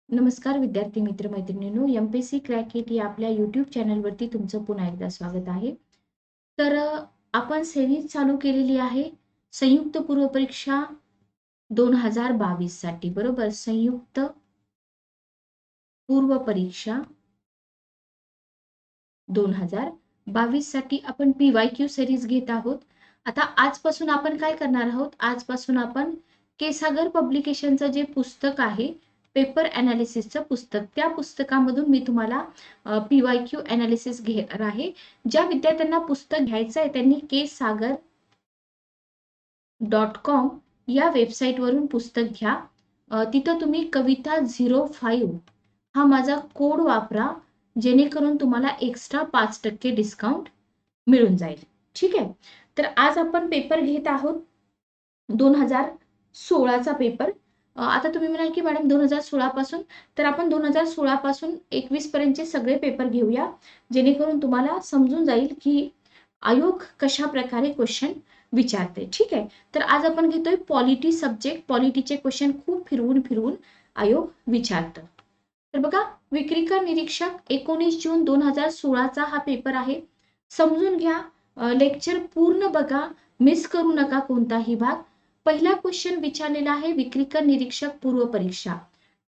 नमस्कार विद्यार्थी मित्र मैत्रिणींनो, एमपीएससी क्रॅक इट या आपल्या यूट्यूब चॅनलवरती तुमचं पुन्हा एकदा स्वागत आहे. तर आपण सिरीज चालू केलेली आहे संयुक्त पूर्व परीक्षा 2022 साठी, बरोबर. संयुक्त पूर्व परीक्षा 2022 साठी आपण PYQ सिरीज घेत आहोत. आता आजपासून आपण काय करणार आहोत? आजपासून आपण केसागर पब्लिकेशनचं जे पुस्तक आहे, पेपर अनालिसिसचं पुस्तक, त्या पुस्तकामधून मी तुम्हाला PYQ अनालिसिस घेणार आहे. ज्या विद्यार्थ्यांना पुस्तक घ्यायचं आहे त्यांनी kesagar.com या वेबसाईटवरून पुस्तक घ्या. तिथं तुम्ही कविता 05 हा माझा कोड वापरा, जेणेकरून तुम्हाला एक्स्ट्रा 5% डिस्काउंट मिळून जाईल. ठीक आहे. तर आज आपण पेपर घेत आहोत 2016चा पेपर. आता तुम्ही म्हणाल की मॅडम 2016 पासून, तर आपण 2016 पासून 21 पर्यंतचे सगळे पेपर घेऊया, जेणेकरून तुम्हाला समजून जाईल की आयोग कशा प्रकारे क्वेश्चन विचारते. ठीक आहे. तर आज आपण घेतोय पॉलिटी सब्जेक्ट. पॉलिटीचे क्वेश्चन खूप फिरवून फिरवून आयोग विचारतं. तर बघा, विक्रीकर निरीक्षक 19 जून 2016चा हा पेपर आहे. समजून घ्या, लेक्चर पूर्ण बघा, मिस करू नका कोणताही भाग. पहिला क्वेश्चन विचारलेला आहे विक्रीकर निरीक्षक पूर्व परीक्षा.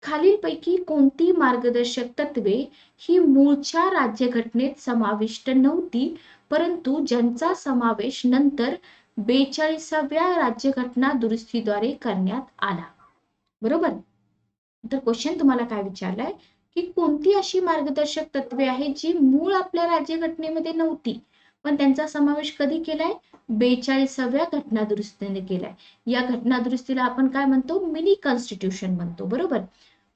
खालीलपैकी कोणती मार्गदर्शक तत्वे ही मूळच्या राज्यघटनेत समाविष्ट नव्हती, परंतु ज्यांचा समावेश नंतर 42व्या राज्यघटना दुरुस्तीद्वारे करण्यात आला. बरोबर. तर क्वेश्चन तुम्हाला काय विचारलाय की कोणती अशी मार्गदर्शक तत्वे आहेत जी मूळ आपल्या राज्यघटनेमध्ये नव्हती, पण त्यांचा समावेश कधी केलाय? 42व्या घटना दुरुस्तीने केलाय. या घटना दुरुस्तीला आपण काय म्हणतो? मिनी कॉन्स्टिट्यूशन म्हणतो. बरोबर.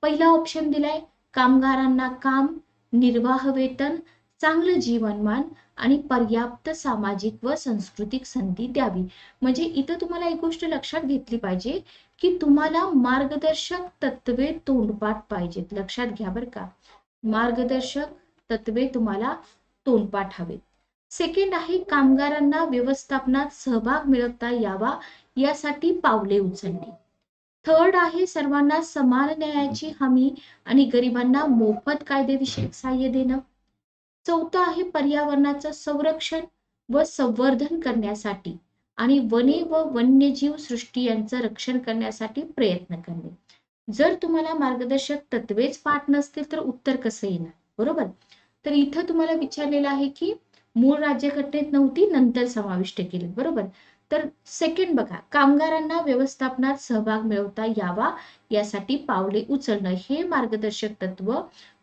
पहिला ऑप्शन दिलाय कामगारांना काम, निर्वाह वेतन, चांगलं जीवनमान आणि पर्याप्त सामाजिक व सांस्कृतिक संधी द्यावी. म्हणजे इथं तुम्हाला एक गोष्ट लक्षात घेतली पाहिजे की तुम्हाला मार्गदर्शक तत्वे तोंडपाठ पाहिजेत. लक्षात घ्या बरं का, मार्गदर्शक तत्वे तुम्हाला तोंडपाठ हवेत. सेकंड आहे कामगारांना व्यवस्थापनात सहभाग मिळवता यावा यासाठी पावले उचलणे. थर्ड आहे सर्वांना समान न्यायाची हमी आणि गरिबांना मोफत कायदेविषयक सहाय्य देणं. चौथं आहे पर्यावरणाचं संरक्षण व संवर्धन करण्यासाठी आणि वने व वन्यजीव सृष्टी यांचं रक्षण करण्यासाठी प्रयत्न करणे. जर तुम्हाला मार्गदर्शक तत्वेच पाठ नसतील तर उत्तर कसं येणार? बरोबर. तर इथं तुम्हाला विचारलेलं आहे की मूळ राज्यघटनेत नव्हती, नंतर समाविष्ट केली. बरोबर. तर सेकंड बघा, कामगारांना व्यवस्थापनात सहभाग मिळवता यावा यासाठी पावले उचलणं, हे मार्गदर्शक तत्व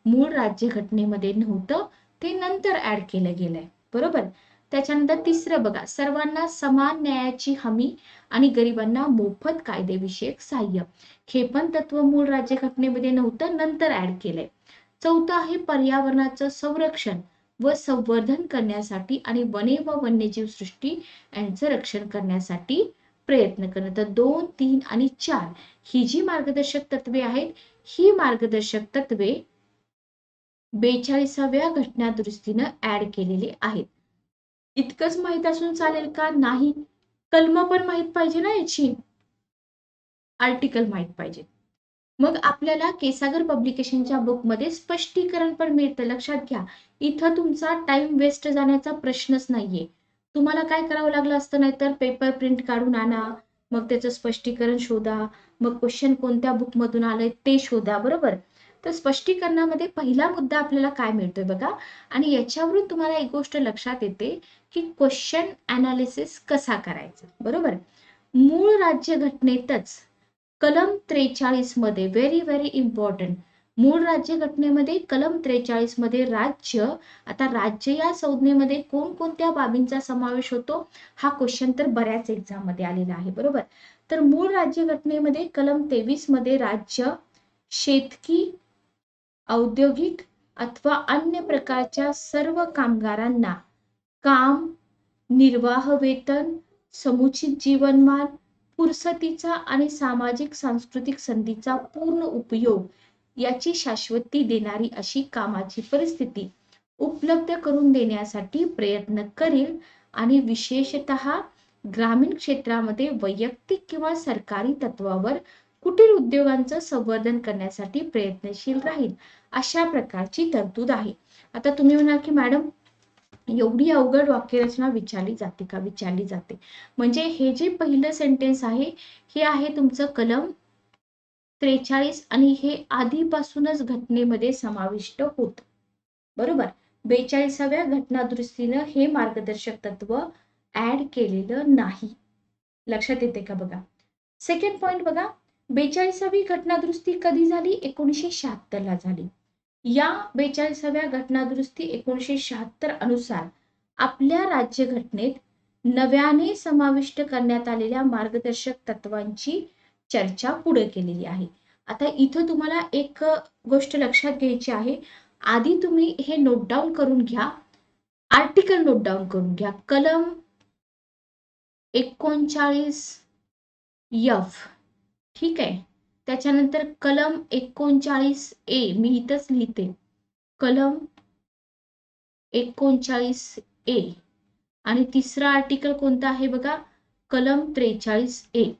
मूळ राज्यघटनेमध्ये नव्हतं, ते नंतर ऍड केलं गेलंय. बरोबर. त्याच्यानंतर तिसरं बघा, सर्वांना समान न्यायाची हमी आणि गरिबांना मोफत कायदेविषयक सहाय्य, हे पण तत्व मूळ राज्यघटनेमध्ये नव्हतं, नंतर ऍड केलंय. चौथं आहे पर्यावरणाचं संरक्षण व संवर्धन करण्यासाठी आणि वने व वन्यजीव सृष्टी यांचं रक्षण करण्यासाठी प्रयत्न करणं. तर 2, 3 आणि 4 ही जी मार्गदर्शक तत्वे आहेत, ही मार्गदर्शक तत्वे 42व्या घटना दुरुस्तीनं ऍड केलेले आहेत. इतकंच माहित असून चालेल का? नाही. कलम पण माहित पाहिजे ना याची, आर्टिकल माहित पाहिजे. मग आपल्याला केसागर पब्लिकेशनच्या बुकमध्ये स्पष्टीकरण पण मिळतं. लक्षात घ्या, इथं तुमचा टाइम वेस्ट जाण्याचा प्रश्नच नाहीये. तुम्हाला काय करावं लागलं असतं, नाहीतर पेपर प्रिंट काढून आणा, मग त्याचं स्पष्टीकरण शोधा, मग क्वेश्चन कोणत्या बुक मधून आलंय ते शोधा. बरोबर. तर स्पष्टीकरणामध्ये पहिला मुद्दा आपल्याला काय मिळतोय बघा, आणि याच्यावरून तुम्हाला एक गोष्ट लक्षात येते की क्वेश्चन अनालिसिस कसा करायचा. बरोबर. मूळ राज्यघटनेतच कलम 43 मध्ये, व्हेरी व्हेरी इम्पॉर्टंट, मूळ राज्यघटनेमध्ये कलम 43 मध्ये राज्य, आता राज्य या संज्ञेमध्ये कोणकोणत्या बाबींचा समावेश होतो, हा क्वेश्चन तर बऱ्याच एक्झाम मध्ये आलेला आहे. बरोबर. तर मूळ राज्यघटनेमध्ये कलम 23 मध्ये राज्य शेतकी, औद्योगिक अथवा अन्य प्रकारच्या सर्व कामगारांना काम, निर्वाह वेतन, समुचित जीवनमान, फुरसतीचा आणि सामाजिक सांस्कृतिक संधीचा पूर्ण उपयोग याची शाश्वती देणारी अशी कामाची परिस्थिती उपलब्ध करून देण्यासाठी प्रयत्न करेल आणि विशेषतः ग्रामीण क्षेत्रामध्ये वैयक्तिक किंवा सरकारी तत्वावर कुटीर उद्योगांचं संवर्धन करण्यासाठी प्रयत्नशील राहील, अशा प्रकारची तरतूद आहे. आता तुम्ही म्हणाल की मॅडम एवढी अवघड वाक्यरचना विचारली जाते का? विचारली जाते. म्हणजे हे जे पहिलं सेंटेन्स आहे हे आहे तुमचं कलम 43 आणि हे आधीपासूनच घटनेमध्ये समाविष्ट होत. बरोबर. 42व्या घटनादुरुस्तीनं हे मार्गदर्शक तत्व ऍड केलेलं नाही. लक्षात येते का बघा. सेकंड पॉइंट बघा, 42वी घटनादुरुस्ती कधी झाली? 1976 ला झाली. या 42व्या घटनादुरुस्ती 1976 अनुसार आपल्या राज्यघटनेत नव्याने समाविष्ट करण्यात आलेल्या मार्गदर्शक तत्वांची चर्चा पुढे केलेली आहे. आता इथं तुम्हाला एक गोष्ट लक्षात घ्यायची आहे. आधी तुम्ही हे नोट डाऊन करून घ्या. आर्टिकल नोट डाऊन करून घ्या. कलम 39F, ठीक आहे. त्याच्यानंतर कलम 39A, मी इथंच लिहिते, कलम 39A. आणि तिसरा आर्टिकल कोणता आहे बघा, कलम 43A.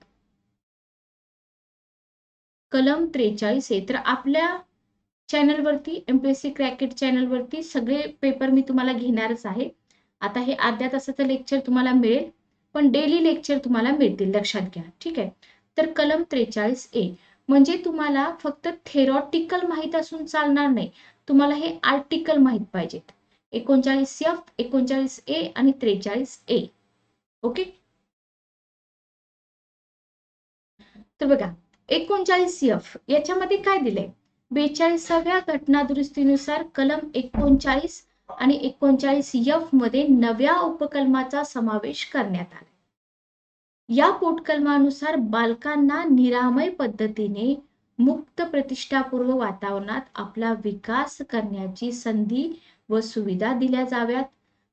कलम 43A. तर आपल्या चॅनलवरती, एमपीएससी क्रॅकेट चॅनलवरती सगळे पेपर मी तुम्हाला घेणारच आहे. आता हे अर्ध्या तासाचं लेक्चर तुम्हाला मिळेल, पण डेली लेक्चर तुम्हाला मिळतील, लक्षात घ्या. ठीक आहे. तर कलम 43A म्हणजे तुम्हाला फक्त थेरॉटिकल माहित असून चालणार नाही, तुम्हाला हे आर्टिकल माहित पाहिजेत. 39F, 39A आणि 43A. ओके. तर बघा 39F याच्यामध्ये काय दिलंय? 42व्या घटनादुरुस्तीनुसार कलम 39 आणि 39F मध्ये नव्या उपकलमाचा समावेश करण्यात आला. या पोटकलमानुसार बालकांना निरामय पद्धतीने मुक्त प्रतिष्ठापूर्व वातावरणात आपला विकास करण्याची संधी व सुविधा दिल्या जाव्यात.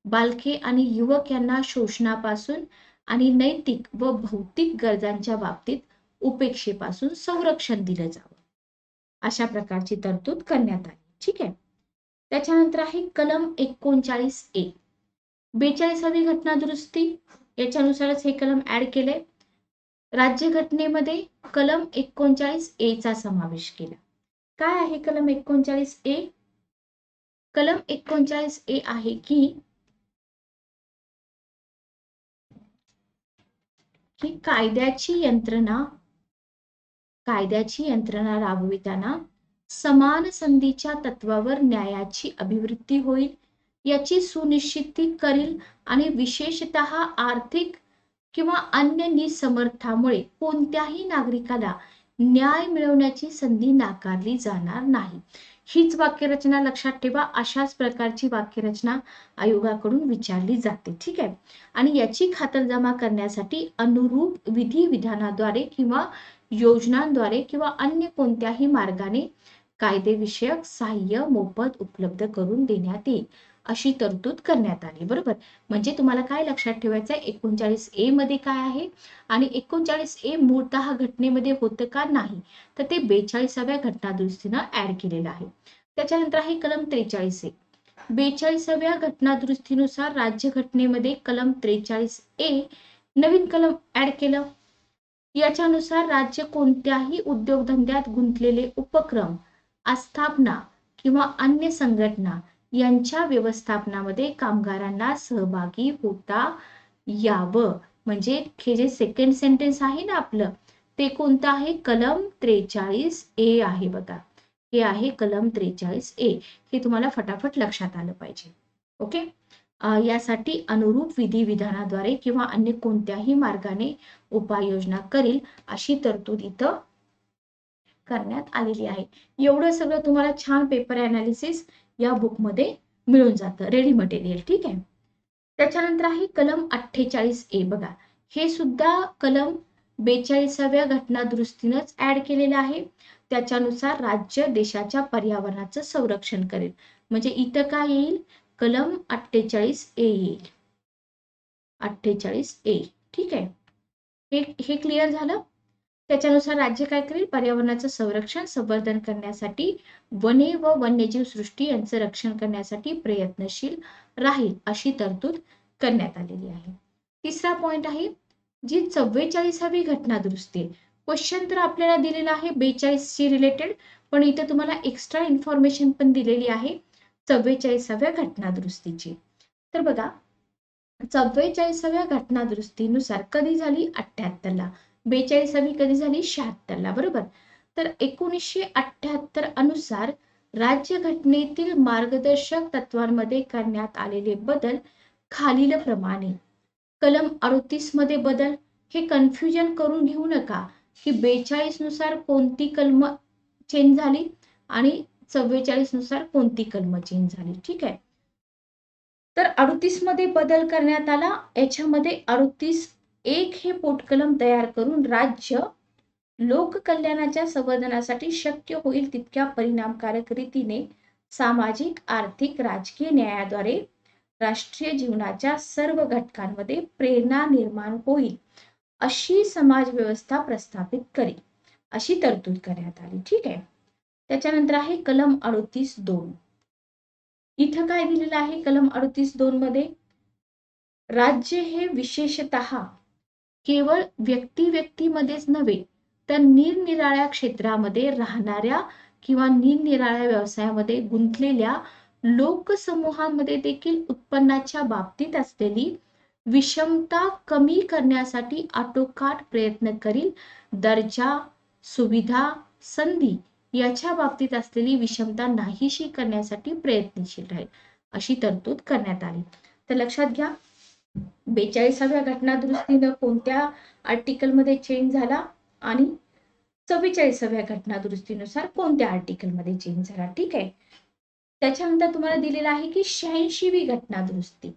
बालके आणि युवक यांना शोषणापासून आणि नैतिक व भौतिक गरजांच्या बाबतीत उपेक्षेपासून संरक्षण दिलं जावं, अशा प्रकारची तरतूद करण्यात आली. ठीक आहे. त्याच्यानंतर आहे कलम 39A. 42वी घटनादुरुस्ती याच्यानुसारच हे कलम ऍड केले. राज्यघटनेमध्ये कलम 39A चा समावेश केला. काय आहे कलम 39A? कलम 39A आहे की कायद्याची यंत्रणा राबविताना समान संधीच्या तत्वावर न्यायाची अभिवृद्धी होईल याची सुनिश्चिती करील आणि विशेषतः आर्थिक किंवा अन्य निसमर्थामुळे कोणत्याही नागरिकाला न्याय मिळवण्याची संधी नाकारली जाणार नाही. हीच वाक्यरचना लक्षात ठेवा. अशाच प्रकारची वाक्यरचना आयोगाकडून विचारली जाते. ठीक आहे. आणि याची खातरजमा करण्यासाठी अनुरूप विधी विधानाद्वारे किंवा योजनांद्वारे किंवा अन्य कोणत्याही मार्गाने कायदेविषयक सहाय्य मोफत उपलब्ध करून देण्यात येईल, अशी तरतूद करण्यात आली. बरोबर. म्हणजे तुम्हाला काय लक्षात ठेवायचं आहे, 39A मध्ये काय आहे आणि 39A मूळतः घटनेमध्ये होतं का नाही, तर ते 42व्या घटनादुरुस्तीनं ऍड केलेलं आहे. त्याच्यानंतर आहे कलम 43A. 42व्या घटनादुरुस्तीनुसार राज्यघटनेमध्ये कलम 43A नवीन कलम ऍड केलं. याच्यानुसार राज्य कोणत्याही उद्योगधंद्यात गुंतलेले उपक्रम, आस्थापना किंवा अन्य संघटना यांच्या व्यवस्थापनामध्ये कामगारांना सहभागी होता यावं. म्हणजे हे जे सेकंड सेंटेन्स आहे ना आपलं, ते कोणतं आहे? कलम 43A आहे बघा. हे आहे कलम 43A. हे तुम्हाला फटाफट लक्षात आलं पाहिजे. ओके. यासाठी अनुरूप विधी विधानाद्वारे किंवा अन्य कोणत्याही मार्गाने उपाययोजना करील, अशी तरतूद इथं करण्यात आलेली आहे. एवढं सगळं तुम्हाला छान पेपर अनालिसिस या बुक मध्ये मिळून जातं, रेडी मटेरियल. ठीक आहे. त्याच्यानंतर आहे कलम 48A. बघा, हे सुद्धा कलम 42व्या घटनादुरुस्तीनंच ऍड केलेलं आहे. त्याच्यानुसार राज्य देशाच्या पर्यावरणाचं संरक्षण करेल. म्हणजे इथं काय येईल? कलम 48A येईल. 48A. ठीक आहे. हे क्लिअर झालं. त्याच्यानुसार राज्य काय करेल? पर्यावरणाचं संरक्षण संवर्धन करण्यासाठी वने व वन्यजीव सृष्टी यांचं रक्षण करण्यासाठी प्रयत्नशील राहील, अशी तरतूद करण्यात आलेली आहे. तिसरा पॉइंट आहे, जी 44वी घटनादुरुस्ती क्वेश्चन तर आपल्याला दिलेला आहे 42 शी रिलेटेड, पण इथे तुम्हाला एक्स्ट्रा इन्फॉर्मेशन पण दिलेली आहे 44व्या घटना दुरुस्तीची. तर बघा, 44व्या घटना दुरुस्तीनुसार कधी झाली? 78ला. 42वी कधी झाली? 76ला. बरोबर. तर 1978 अनुसार राज्यघटनेतील मार्गदर्शक तत्वांमध्ये करण्यात आलेले बदल खालीलप्रमाणे. कलम 38 मध्ये बदल. हे कन्फ्युजन करून घेऊ नका की 42 नुसार कोणती कलम चेंज झाली आणि 44 नुसार कोणती कलम चेंज झाली. ठीक आहे. तर 38 मध्ये बदल करण्यात आला. याच्यामध्ये 38(1) हे पोटकलम तयार करून राज्य लोककल्याणाच्या संवर्धनासाठी शक्य होईल तितक्या परिणामकारक रीतीने सामाजिक, आर्थिक, राजकीय न्यायाद्वारे राष्ट्रीय जीवनाच्या सर्व घटकांमध्ये प्रेरणा निर्माण होईल अशी समाज व्यवस्था प्रस्थापित करेल, अशी तरतूद करण्यात आली. ठीक आहे. त्याच्यानंतर आहे कलम 38(2). इथं काय दिलेलं आहे कलम 38(2) मध्ये? राज्य हे विशेषतः केवळ व्यक्तीमध्येच नव्हे तर निरनिराळ्या क्षेत्रामध्ये राहणाऱ्या किंवा निरनिराळ्या व्यवसायामध्ये गुंतलेल्या लोकसमूहामध्ये देखील उत्पन्नाच्या बाबतीत असलेली विषमता कमी करण्यासाठी आटोकाट प्रयत्न करील. दर्जा, सुविधा, संधी याच्या बाबतीत असलेली विषमता नाहीशी करण्यासाठी प्रयत्नशील राहील, अशी तरतूद करण्यात आली. तर लक्षात घ्या, 42व्या घटना दुरुस्तीनं कोणत्या आर्टिकल मध्ये चेंज झाला आणि 44व्या घटना दुरुस्तीनुसार कोणत्या आर्टिकल मध्ये चेंज झाला. ठीक आहे. त्याच्यानंतर तुम्हाला दिलेला आहे की 86वी घटना दुरुस्ती.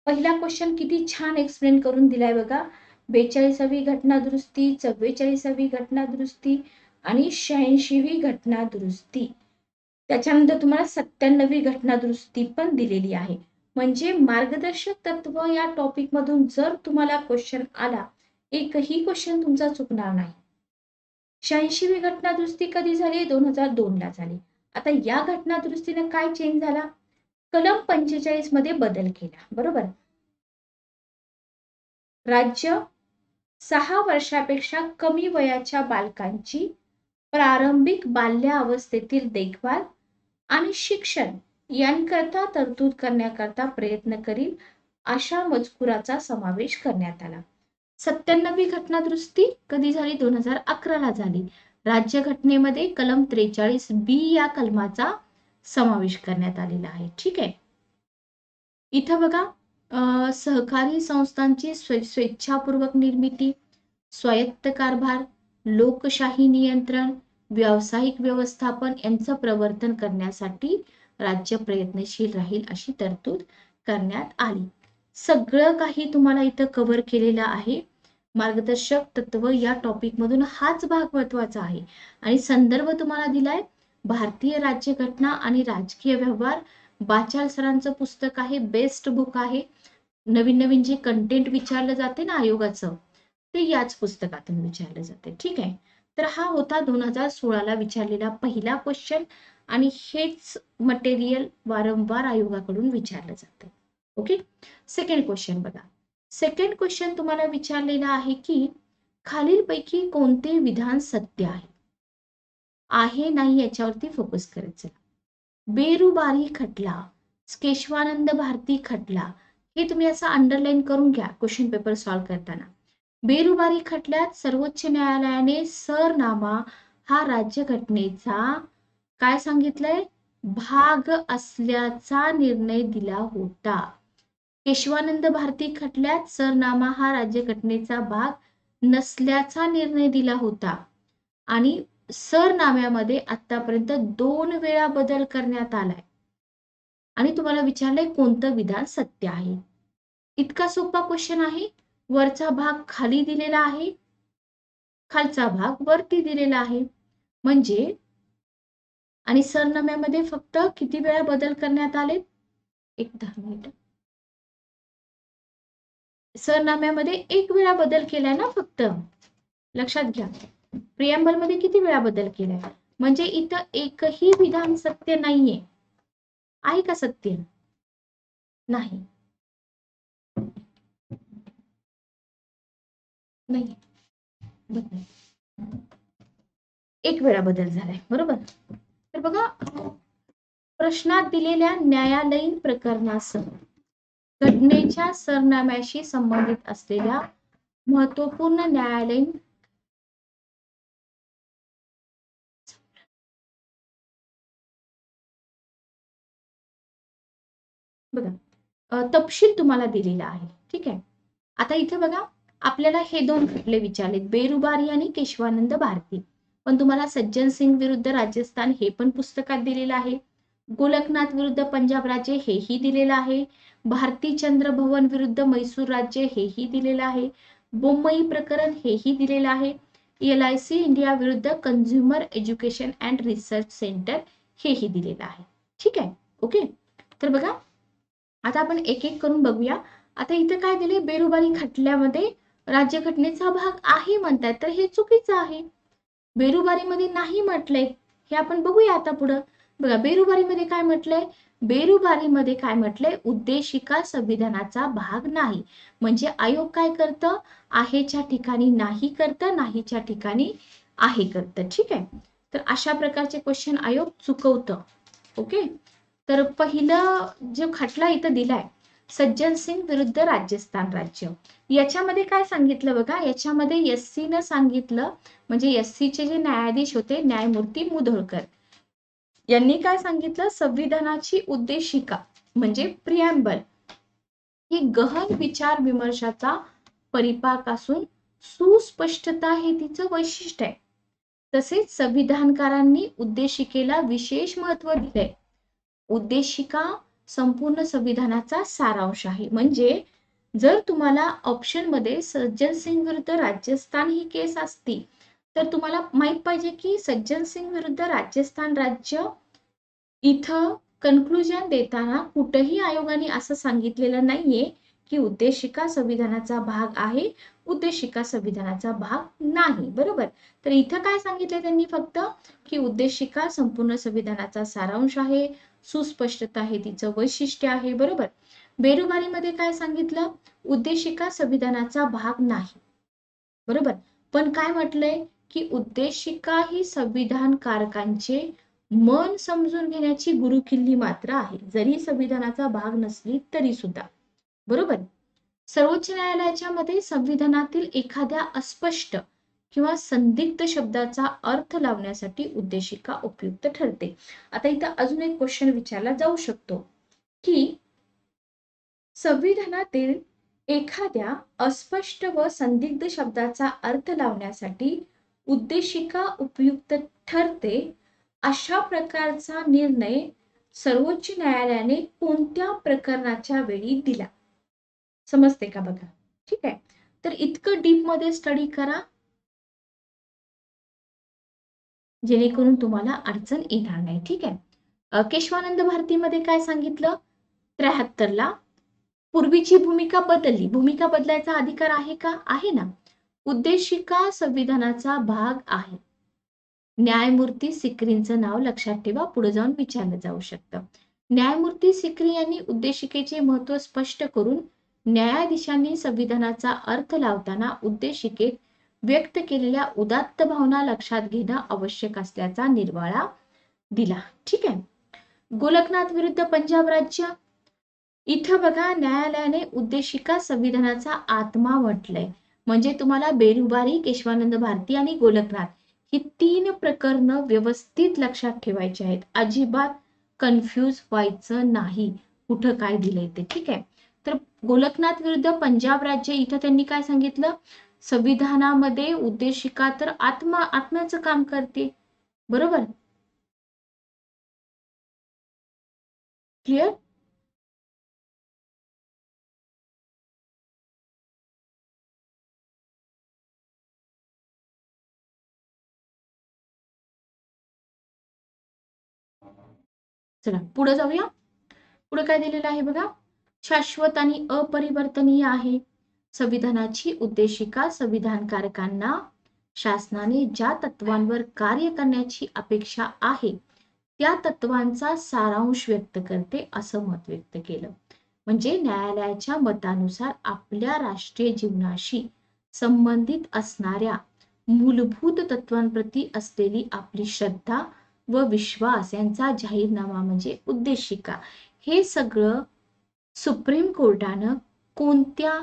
पहिला क्वेश्चन किती छान एक्सप्लेन करून दिलाय बघा. 42वी घटना दुरुस्ती, 44वी घटना दुरुस्ती आणि 86वी घटना दुरुस्ती. त्याच्यानंतर तुम्हाला 97वी घटना दुरुस्ती पण दिलेली आहे. म्हणजे मार्गदर्शक तत्व या टॉपिक मधून जर तुम्हाला क्वेश्चन आला, एकही क्वेश्चन तुमचा चुकणार नाही. 86वी घटना दुरुस्ती कधी झाली? 2002 ला झाली. आता या घटना दुरुस्तीने काय चेंज झाला? कलम 45 मध्ये बदल केला. बरोबर. राज्य 6 वर्षापेक्षा कमी वयाच्या बालकांची प्रारंभिक बाल्यावस्थेतील देखभाल आणि शिक्षण यांकरता तरतूद करण्याकरता प्रयत्न करील, अशा मजकुराचा समावेश करण्यात आला. 97वी घटना दुरुस्ती कधी झाली? 2011 ला झाली. राज्यघटनेमध्ये कलम 43(b) या कलमाचा समावेश करण्यात आलेला आहे. ठीक आहे. इथं बघा, सहकारी संस्थांची स्वेच्छापूर्वक निर्मिती, स्वायत्त कारभार, लोकशाही नियंत्रण, व्यावसायिक व्यवस्थापन यांचं प्रवर्तन करण्यासाठी राज्य प्रयत्नशील राहील, अशी तरतूद करण्यात आली. सगळं काही तुम्हाला इथं कव्हर केलेलं आहे. मार्गदर्शक तत्व या टॉपिक मधून हाच भाग महत्वाचा आहे आणि संदर्भ तुम्हाला दिलाय भारतीय राज्यघटना आणि राजकीय व्यवहार. बाचाल सरांचं पुस्तक आहे, बेस्ट बुक आहे. नवीन नवीन जे कंटेंट विचारलं जाते ना आयोगाचं, ते याच पुस्तकातून विचारलं जाते. ठीक आहे. तर हा होता 2016 ला विचारलेला पहिला क्वेश्चन आणि हेच मटेरियल वारंवार आयोगाकडून विचारलं जातं. ओके. सेकंड क्वेश्चन बघा. सेकंड क्वेश्चन तुम्हाला विचारलेला आहे की खालीलपैकी कोणते विधान सत्य आहे नाही याच्यावरती फोकस करायचं. बेरुबारी खटला, केशवानंद भारती खटला, हे तुम्ही असं अंडरलाईन करून घ्या क्वेश्चन पेपर सॉल्व्ह करताना. बेरुबारी खटल्यात सर्वोच्च न्यायालयाने सरनामा हा राज्यघटनेचा काय सांगितलंय? भाग असल्याचा निर्णय दिला होता. केशवानंद भारती खटल्यात सरनामा हा राज्यघटनेचा भाग नसल्याचा निर्णय दिला होता आणि सरनाम्यामध्ये आतापर्यंत 2 वेळा बदल करण्यात आलाय आणि तुम्हाला विचारलंय कोणतं विधान सत्य आहे. इतका सोपा क्वेश्चन आहे. वरचा भाग खाली दिलेला आहे, खालचा भाग वरती दिलेला आहे. म्हणजे आणि सरनाम्यामध्ये फक्त किती वेळा बदल करण्यात आले? 10 मिनिट. सरनाम्यामध्ये 1 वेळा बदल केलाय ना फक्त. लक्षात घ्या. प्रिएम्बल मध्ये किती वेळा बदल केलाय? म्हणजे इथं एकही विधान सत्य नाहीये. आहे का सत्य? नाही. नाही. एक वेळा बदल झालाय, बरोबर. तर बघा, प्रश्नात दिलेल्या न्यायालयीन प्रकरणासह घटनेच्या सरनाम्याशी संबंधित असलेल्या महत्वपूर्ण न्यायालयीन बघा, तपशील तुम्हाला दिलेला आहे, ठीक आहे. आता इथे बघा, आपल्याला हे दोन खटले विचारलेत, बेरुबारी आणि केशवानंद भारती. पण तुम्हाला सज्जन सिंग विरुद्ध राजस्थान हे पण पुस्तकात दिलेलं आहे. गोलकनाथ विरुद्ध पंजाब राज्य हेही दिलेलं आहे. भारती चंद्र भवन विरुद्ध मैसूर राज्य हेही दिलेलं आहे. बोम्मई प्रकरण हेही दिलेलं आहे. LIC इंडिया विरुद्ध consumer education and research centre हेही दिलेलं आहे. ठीक आहे, ओके. तर बघा, आता आपण एक एक करून बघूया. आता इथे काय दिले, बेरुबारी खटल्यामध्ये राज्यघटनेचा भाग आहे म्हणतात, तर हे चुकीचं आहे. बेरुबारीमध्ये नाही म्हटलंय, हे आपण बघूया आता पुढं. बघा, बेरुबारीमध्ये काय म्हटलंय, बेरुबारीमध्ये काय म्हटलंय, उद्देशिका संविधानाचा भाग नाही. म्हणजे आयोग काय करतं, आहेच्या ठिकाणी नाही करतं, नाहीच्या ठिकाणी आहे करतं. ठीक आहे, तर अशा प्रकारचे क्वेश्चन आयोग चुकवतं. ओके. तर पहिलं जो खटला इथं दिलाय, सज्जन सिंग विरुद्ध राजस्थान राज्य, याच्यामध्ये काय सांगितलं बघा, याच्यामध्ये SC न सांगितलं, म्हणजे SC चे जे न्यायाधीश होते न्यायमूर्ती मुधोळकर यांनी काय सांगितलं, संविधानाची उद्देशिका म्हणजे प्रिॲम्बल ही गहन विचार विमर्शाचा परिपाक असून सुस्पष्टता हे तिचं वैशिष्ट्य आहे. तसेच संविधानकारांनी उद्देशिकेला विशेष महत्व दिले. उद्देशिका संपूर्ण संविधानाचा सारांश आहे. म्हणजे जर तुम्हाला ऑप्शन मध्ये सज्जन सिंग विरुद्ध राजस्थान ही केस असती, तर तुम्हाला माहित पाहिजे की सज्जन सिंग विरुद्ध राजस्थान राज्य इथं कन्क्लुजन देताना कुठेही आयोगाने असं सांगितलेलं नाहीये की उद्देशिका संविधानाचा भाग आहे, उद्देशिका संविधानाचा भाग नाही, बरोबर. तर इथं काय सांगितलंय त्यांनी, फक्त की उद्देशिका संपूर्ण संविधानाचा सारांश आहे, सुस्पष्टता हे तिचं वैशिष्ट्य आहे, बरोबर. बेरुबारीमध्ये काय सांगितलं, उद्देशिका संविधानाचा भाग नाही, बरोबर. पण काय म्हटलंय की उद्देशिका ही संविधानकारकांचे मन समजून घेण्याची गुरुकिल्ली मात्र आहे, जरी संविधानाचा भाग नसली तरी सुद्धा, बरोबर. सर्वोच्च न्यायालयाच्या मध्ये संविधानातील एखाद्या अस्पष्ट किंवा संदिग्ध शब्दाचा अर्थ लावण्यासाठी उद्देशिका उपयुक्त ठरते. आता इथं अजून एक क्वेश्चन विचारला जाऊ शकतो की संविधानातील एखाद्या अस्पष्ट व संदिग्ध शब्दाचा अर्थ लावण्यासाठी उद्देशिका उपयुक्त ठरते, अशा प्रकारचा निर्णय सर्वोच्च न्यायालयाने कोणत्या प्रकरणाच्या वेळी दिला, समजते का बघा. ठीक आहे, तर इतकं डीप मध्ये स्टडी करा जेणेकरून तुम्हाला अडचण येणार नाही. ठीक आहे. केशवानंद भारतीमध्ये काय सांगितलं, 73 ला पूर्वीची भूमिका बदलली, भूमिका बदलायचा अधिकार आहे का, आहे ना. उद्देशिका संविधानाचा भाग आहे. न्यायमूर्ती सिक्रींचं नाव लक्षात ठेवा, पुढे जाऊन विचारलं जाऊ शकतं. न्यायमूर्ती सिक्री यांनी उद्देशिकेचे महत्व स्पष्ट करून न्यायाधीशांनी संविधानाचा अर्थ लावताना उद्देशिकेत व्यक्त केलेल्या उदात्त भावना लक्षात घेणं आवश्यक असल्याचा निर्वाळा दिला. ठीक आहे. गोलकनाथ विरुद्ध पंजाब राज्य, इथं बघा न्यायालयाने उद्देशिका संविधानाचा आत्मा म्हटलंय. म्हणजे तुम्हाला बेरुबारी, केशवानंद भारती आणि गोलकनाथ ही 3 प्रकरण व्यवस्थित लक्षात ठेवायची आहेत, अजिबात कन्फ्यूज व्हायचं नाही कुठं काय दिलंय ते. ठीक आहे. तर गोलकनाथ विरुद्ध पंजाब राज्य, इथं त्यांनी काय सांगितलं, संविधानामध्ये उद्देशिका तर आत्म्याचं काम करते, बरोबर. क्लिअर. चला पुढे जाऊया. पुढे काय दिलेलं आहे बघा, शाश्वत आणि अपरिवर्तनीय आहे. संविधानाची उद्देशिका संविधानकारकांना शासनाने ज्या तत्वांवर कार्य करण्याची अपेक्षा आहे त्या तत्वांचा सारांश व्यक्त करते, असं मत व्यक्त केलं. म्हणजे न्यायालयाच्या मतानुसार आपल्या राष्ट्रीय जीवनाशी संबंधित असणाऱ्या मूलभूत तत्वांप्रती असलेली आपली श्रद्धा व विश्वास यांचा जाहीरनामा म्हणजे उद्देशिका. हे सगळं सुप्रीम कोर्टानं कोणत्या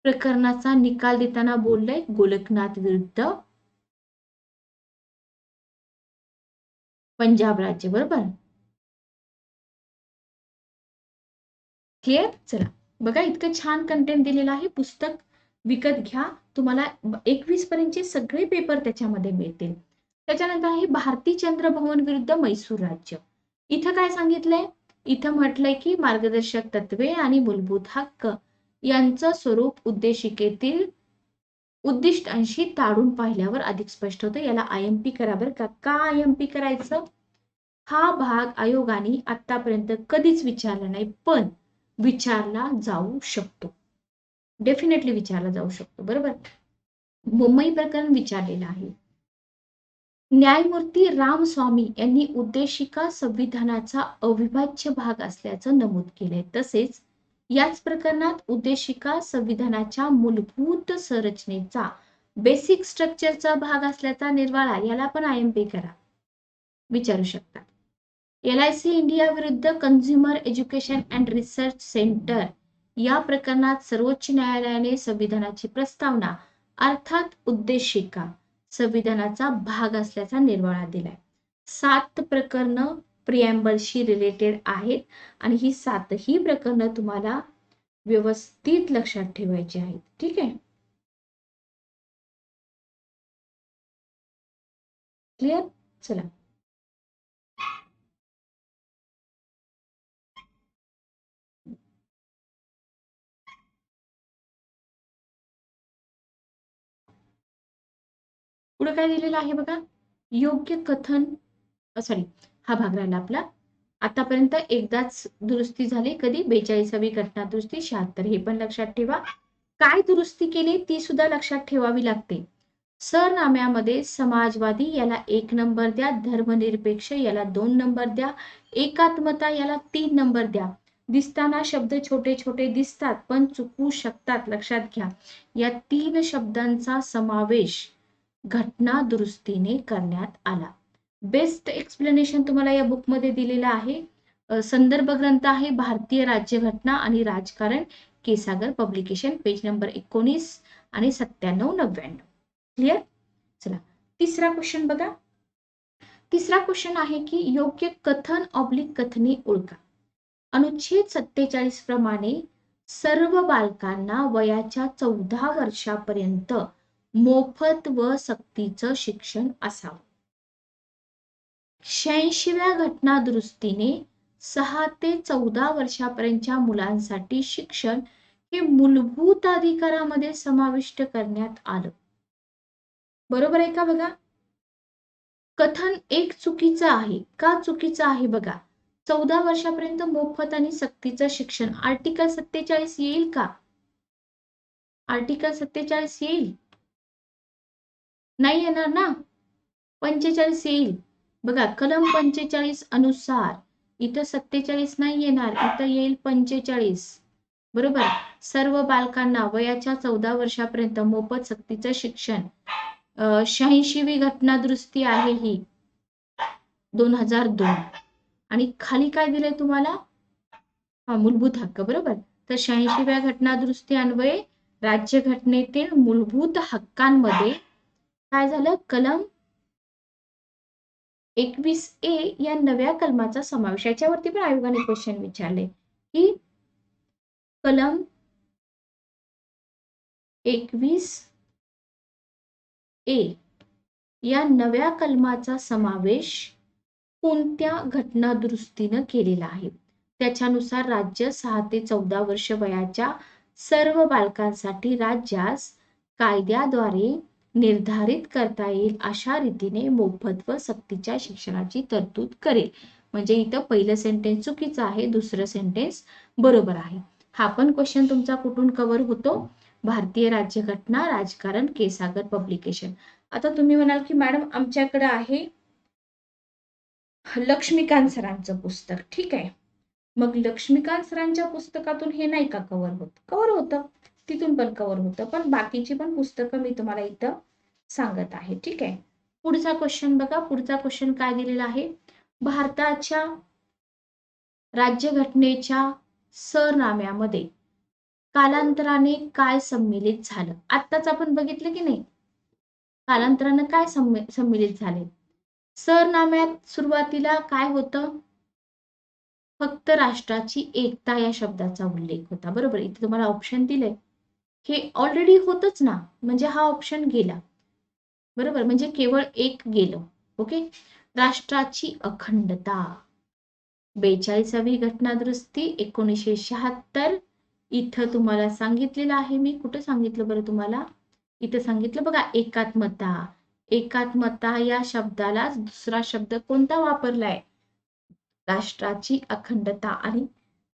प्रकरणाचा निकाल देताना बोललंय? गोलकनाथ विरुद्ध पंजाब राज्य. बरोबर, क्लिअर. चला बघा, इतकं छान कंटेंट दिलेलं आहे. पुस्तक विकत घ्या, तुम्हाला 21 पर्यंतचे सगळे पेपर त्याच्यामध्ये मिळतील. त्याच्यानंतर आहे भारती चंद्र भवन विरुद्ध मैसूर राज्य. इथं काय सांगितलंय? इथं म्हटलंय की मार्गदर्शक तत्वे आणि मूलभूत हक्क यांचं स्वरूप उद्देशिकेतील उद्दिष्टांशी ताडून पाहिल्यावर अधिक स्पष्ट होतं. याला IMP करा बरं का. का IMP करायचं? हा भाग आयोगाने आतापर्यंत कधीच विचारला नाही, पण विचारला जाऊ शकतो. डेफिनेटली विचारला जाऊ शकतो. बरोबर, मुंबई प्रकरण विचारलेलं आहे. न्यायमूर्ती रामस्वामी यांनी उद्देशिका संविधानाचा अविभाज्य भाग असल्याचं नमूद केलंय. तसेच याच प्रकरणात उद्देशिका संविधानाच्या मूलभूत संरचनेचा बेसिक स्ट्रक्चरचा भाग असल्याचा निर्वाळा. याला पण IMP करा, विचारू शकता. LIC इंडिया विरुद्ध consumer education and research centre या प्रकरणात सर्वोच्च न्यायालयाने संविधानाची प्रस्तावना अर्थात उद्देशिका संविधानाचा भाग असल्याचा निर्वाळा दिलाय. 7 प्रकरणं प्रिएम्बलशी रिलेटेड आहेत आणि ही 7ही प्रकरणं तुम्हाला व्यवस्थित लक्षात ठेवायची आहेत. ठीक आहे, क्लिअर. चला पुढे काय दिलेलं आहे बघा. योग्य कथन, सॉरी, हा भाग राहिला आपला. आतापर्यंत एकदाच दुरुस्ती झाली, कधी? 42वी घटना दुरुस्ती 76. हे पण लक्षात ठेवा. काय दुरुस्ती केली ती सुद्धा लक्षात ठेवावी लागते. सरनाम्यामध्ये समाजवादी याला 1 नंबर द्या, धर्मनिरपेक्ष याला 2 नंबर द्या, एकात्मता याला 3 नंबर द्या. दिसताना शब्द छोटे छोटे दिसतात पण चुकू शकतात, लक्षात घ्या. या 3 शब्दांचा समावेश घटना दुरुस्तीने करण्यात आला. बेस्ट एक्सप्लेनेशन तुम्हाला या बुकमध्ये दिलेलं आहे. संदर्भ ग्रंथ आहे भारतीय राज्यघटना आणि राजकारण, केसागर पब्लिकेशन, पेज नंबर 19 आणि 97-99. क्लिअर. चला तिसरा क्वेश्चन बघा. तिसरा क्वेश्चन आहे की योग्य कथन ऑब्लिक कथने ओळखा. अनुच्छेद 47 प्रमाणे सर्व बालकांना वयाच्या 14 वर्षापर्यंत मोफत व सक्तीचं शिक्षण असावं. 86व्या घटना दुरुस्तीने 6 ते 14 वर्षापर्यंतच्या मुलांसाठी शिक्षण हे मूलभूत अधिकारामध्ये समाविष्ट करण्यात आलं. बरोबर आहे का? बघा, कथन एक चुकीचं आहे. का चुकीचं आहे बघा. 14 वर्षापर्यंत मोफत आणि सक्तीचं शिक्षण, आर्टिकल 47 येईल का? आर्टिकल 47 येईल? नाही येणार ना. 45 येईल. बघा, कलम 45 अनुसार इथं 47 नाही येणार, इथं येईल 45. बरोबर. सर्व बालकांना वयाच्या 14 वर्षापर्यंत मोफत सक्तीचं शिक्षण. 86वी घटना दुरुस्ती आहे ही 2002. आणि खाली काय दिलंय तुम्हाला? मूलभूत हक्क. बरोबर. तर 86व्या घटना दुरुस्ती अन्वये राज्यघटनेतील मूलभूत हक्कांमध्ये काय झालं? कलम 21A या नव्या कलमाचा समावेश. याच्यावरती पण आयोगाने क्वेश्चन विचारले की कलम 21A या नव्या कलमाचा समावेश कोणत्या घटना दुरुस्तीनं केलेला आहे? त्याच्यानुसार राज्य 6 ते 14 वर्ष वयाच्या सर्व बालकांसाठी राज्यास कायद्याद्वारे निर्धारित करता येईल अशा रीतीने मोफत व सक्तीच्या शिक्षणाची तरतूद करेल. म्हणजे इथं पहिलं सेंटेन्स चुकीचं आहे, दुसरं सेंटेन्स बरोबर आहे. हा पण क्वेश्चन तुमचा कुठून कव्हर होतो? भारतीय राज्यघटना, राजकारण, केसागर पब्लिकेशन. आता तुम्ही म्हणाल की मॅडम आमच्याकडे आहे लक्ष्मीकांत सरांचं पुस्तक. ठीक आहे, मग लक्ष्मीकांत सरांच्या पुस्तकातून हे नाही का कव्हर होत? कव्हर होतं, तिथून पण कव्हर होतं, पण बाकीची पण पुस्तकं मी तुम्हाला इथं सांगत आहे. ठीक आहे. पुढचा क्वेश्चन बघा. पुढचा क्वेश्चन काय दिलेला आहे? भारताच्या राज्यघटनेच्या सरनाम्यामध्ये कालांतराने काय सम्मिलित झालं? आत्ताच आपण बघितलं की नाही? कालांतराने काय सम्मिलित झाले? सरनाम्यात सुरुवातीला काय होतं? फक्त राष्ट्राची एकता या शब्दाचा उल्लेख होता. बरोबर. इथे तुम्हाला ऑप्शन दिले. हे ऑलरेडी होतच ना, म्हणजे हा ऑप्शन गेला. बरोबर, म्हणजे केवळ एक गेलं. ओके. राष्ट्राची अखंडता 42वी घटना दुरुस्ती 1976. इथं तुम्हाला सांगितलेलं आहे मी. कुठं सांगितलं बरं तुम्हाला? इथं सांगितलं बघा, एकात्मता. एकात्मता या शब्दाला दुसरा शब्द कोणता वापरलाय? राष्ट्राची अखंडता. आणि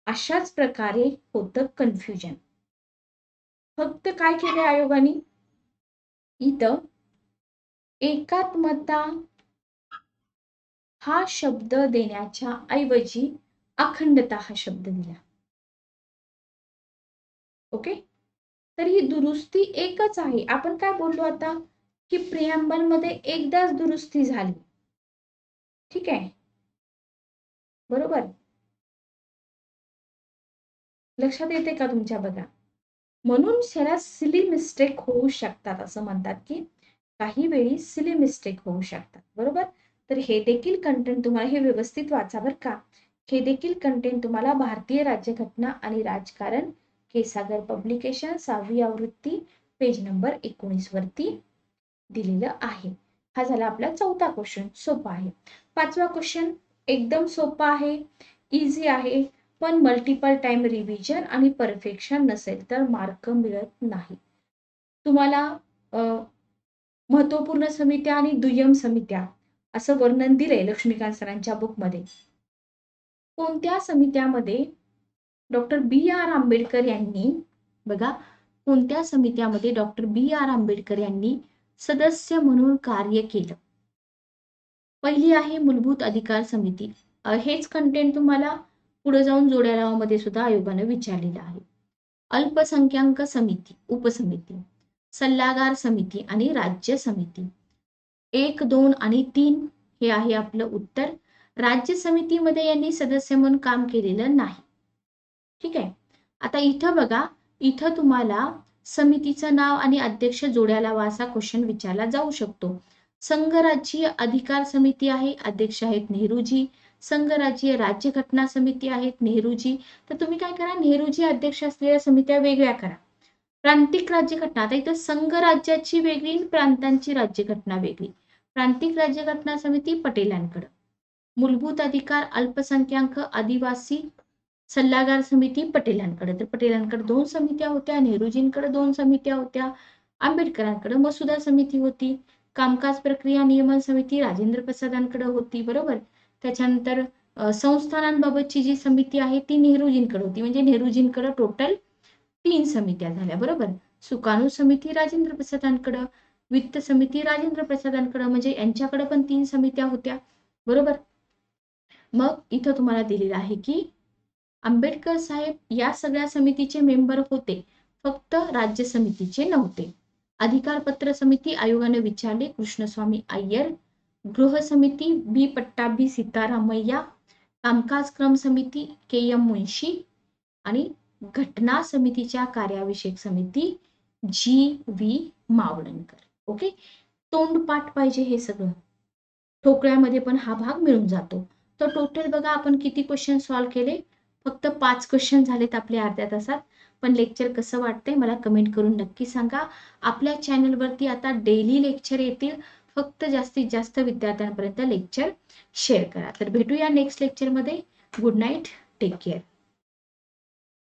अशाच प्रकारे होतं कन्फ्युजन. फक्त काय केले आयोगाने? इथं एकात्मता हा शब्द देण्याच्या ऐवजी अखंडता हा शब्द दिला. ओके. तर ही दुरुस्ती एकच आहे. आपण काय बोललो आता? की प्रिॲम्बल मध्ये एकदाच दुरुस्ती झाली. ठीक आहे. बरोबर. लक्षात येते का तुमच्या? बघा, म्हणून ह्याला सिली मिस्टेक होऊ शकतात असं म्हणतात, की काही वेळी सिली मिस्टेक होऊ शकतात. बरोबर. तर हे देखील कंटेंट तुम्हाला हे व्यवस्थित वाचा बरं का. हे देखील कंटेंट तुम्हाला भारतीय राज्यघटना आणि राजकारण केसागर पब्लिकेशन 6वी आवृत्ती पेज नंबर 19 वरती दिलेलं आहे. हा झाला आपला चौथा क्वेश्चन. सोपा आहे. पाचवा क्वेश्चन एकदम सोपा आहे, इझी आहे, पण मल्टिपल टाइम रिव्हिजन आणि परफेक्शन नसेल तर मार्क मिळत नाही. तुम्हाला महत्वपूर्ण समित्या आणि दुय्यम समित्या असं वर्णन दिलंय लक्ष्मीकांत सरांच्या बुकमध्ये. कोणत्या समित्यामध्ये डॉक्टर बी आर आंबेडकर यांनी, बघा, कोणत्या समित्यामध्ये डॉक्टर बी आर आंबेडकर यांनी सदस्य म्हणून कार्य केलं? पहिली आहे मूलभूत अधिकार समिती. हेच कंटेंट तुम्हाला पुढे जाऊन जोड्या लावामध्ये सुद्धा आयोगाने विचारलेलं आहे. अल्पसंख्याक समिती, उपसमिती, सल्लागार समिती आणि राज्य समिती. 1, 2 आणि 3 हे आहे आपलं उत्तर. राज्य समितीमध्ये यांनी सदस्य म्हणून काम केलेलं नाही. ठीक आहे. आता इथं बघा, इथं तुम्हाला समितीचं नाव आणि अध्यक्ष जोड्या लावा असा क्वेश्चन विचारला जाऊ शकतो. संघराज्यीय अधिकार समिती आहे, अध्यक्ष आहेत नेहरूजी. संघराज्यीय राज्यघटना समिती आहेत नेहरूजी. तर तुम्ही काय करा, नेहरूजी अध्यक्ष असलेल्या समित्या वेगळ्या करा. प्रांतिक राज्यघटना, आता इथं संघ राज्याची वेगळी, प्रांतांची राज्यघटना वेगळी. प्रांतिक राज्यघटना समिती पटेलांकडे. मूलभूत अधिकार, अल्पसंख्याक, आदिवासी सल्लागार समिती पटेलांकडे. तर पटेलांकडे 2 समित्या होत्या, नेहरूजींकडे 2 समित्या होत्या, आंबेडकरांकडे मसुदा समिती होती. कामकाज प्रक्रिया नियमन समिती राजेंद्र प्रसादांकडे होती. बरोबर. त्याच्यानंतर संस्थानांबाबतची जी समिती आहे ती नेहरूजींकडे होती. म्हणजे नेहरूजींकडे टोटल 3 समित्या झाल्या. बरोबर. सुकाणू समिती राजेंद्र प्रसादांकडे, वित्त समिती राजेंद्र प्रसादांकडे, म्हणजे यांच्याकडे पण 3 समित्या होत्या. बरोबर. मग इथं तुम्हाला दिलेलं आहे की आंबेडकर साहेब या सगळ्या समितीचे मेंबर होते, फक्त राज्य समितीचे नव्हते. अधिकारपत्र समिती आयोगाने विचारले कृष्णस्वामी अय्यर. गृह समिती बी पट्टाभी सीतारामय्या. कामकाज क्रम समिती के एम मुंशी. आणि घटना समितीच्या कार्याविषयक समिती जी व्ही मावळणकर. ओके. तोंडपाठ पाहिजे हे सगळं. ठोकळ्यामध्ये पण हा भाग मिळून जातो. तर टोटल बघा आपण किती क्वेश्चन सॉल्व्ह केले? फक्त 5 क्वेश्चन झालेत आपले अर्ध्या तासात. पण लेक्चर कसं वाटतंय मला कमेंट करून नक्की सांगा. आपल्या चॅनलवरती आता डेली लेक्चर येतील. फक्त जास्तीत जास्त विद्यार्थ्यांपर्यंत लेक्चर शेअर करा. तर भेटूया नेक्स्ट लेक्चरमध्ये. Good night. Take care.